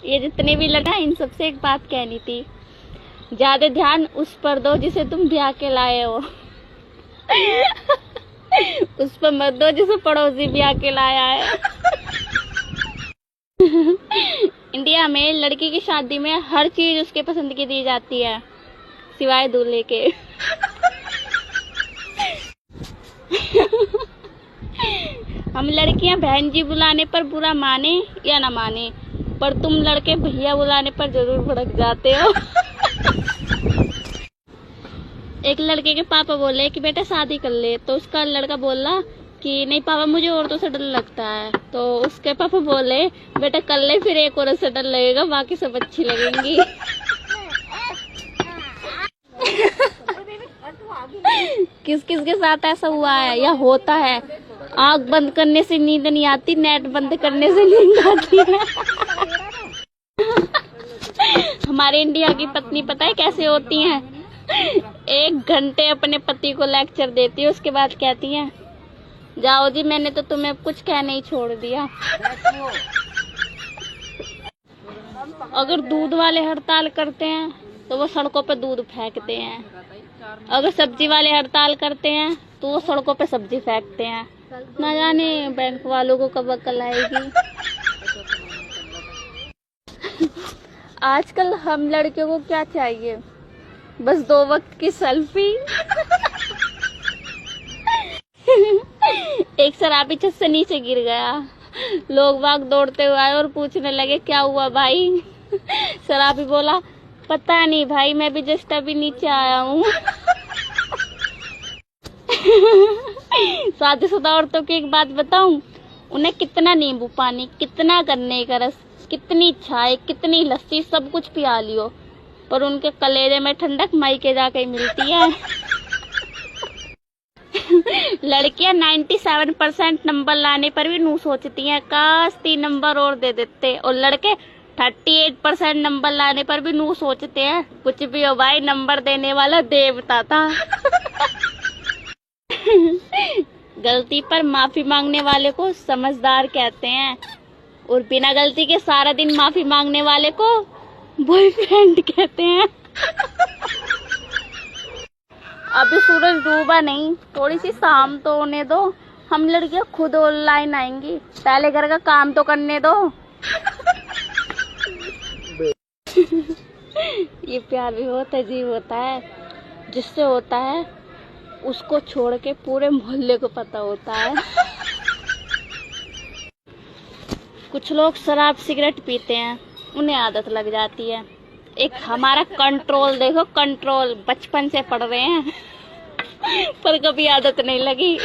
ये जितने भी लगा, इन सबसे एक बात कहनी थी, ज्यादा ध्यान उस पर दो जिसे तुम ब्याह के लाए हो। उस पर मत दो जिसे पड़ोसी ब्याह के लाया है। इंडिया में लड़की की शादी में हर चीज उसके पसंद की दी जाती है, सिवाय दूल्हे के। हम लड़कियां बहन जी बुलाने पर बुरा माने या ना माने, पर तुम लड़के भैया बुलाने पर जरूर भड़क जाते हो। एक लड़के के पापा बोले कि बेटा शादी कर ले, तो उसका लड़का बोला कि नहीं पापा मुझे औरतों से डर लगता है। तो उसके पापा बोले बेटा कर ले, फिर एक औरत से डर लगेगा, बाकी सब अच्छी लगेंगी। किस किस के साथ ऐसा हुआ है या होता है? आँख बंद करने से नींद नहीं आती, नेट बंद करने से नींद आती है। हमारे इंडिया की पत्नी पता है कैसे होती हैं? 1 घंटे अपने पति को लेक्चर देती है, उसके बाद कहती हैं जाओ जी मैंने तो तुम्हें कुछ कहने ही छोड़ दिया। अगर दूध वाले हड़ताल करते हैं तो वो सड़कों पे दूध फेंकते हैं, अगर सब्जी वाले हड़ताल करते हैं तो वो सड़कों पे सब्जी फेंकते हैं। ना जाने बैंक वालों को कब अकल आएगी। आजकल हम लड़कियों को क्या चाहिए? बस 2 वक्त की सेल्फी। एक शराबी छत से नीचे गिर गया, लोग बाग दौड़ते हुए आए और पूछने लगे क्या हुआ भाई? शराबी बोला पता नहीं भाई, मैं भी जस्ट अभी नीचे आया हूँ। शादीशुदा औरतों की एक बात बताऊं, उन्हें कितना नींबू पानी, कितना गन्ने का रस, कितनी चाय, कितनी लस्सी, सब कुछ पिया लियो, पर उनके कलेजे में ठंडक मायके जाके मिलती है। लड़कियां 97% नंबर लाने पर भी नू सोचती हैं काश 3 नंबर और दे देते, और लड़के 38% नंबर लाने पर भी नू सोचते हैं कुछ भी हो भाई, नंबर देने वाला देवता था। गलती पर माफी मांगने वाले को समझदार कहते हैं, और बिना गलती के सारा दिन माफी मांगने वाले को बॉयफ्रेंड कहते हैं। अभी सूरज डूबा नहीं, थोड़ी सी शाम तो होने दो, हम लड़कियां खुद ऑनलाइन आएंगी, पहले घर का काम तो करने दो। ये प्यार भी बहुत अजीब होता है, जिससे होता है उसको छोड़ के पूरे मोहल्ले को पता होता है। कुछ लोग शराब सिगरेट पीते हैं, उन्हें आदत लग जाती है। एक हमारा कंट्रोल देखो, कंट्रोल बचपन से पढ़ रहे हैं पर कभी आदत नहीं लगी।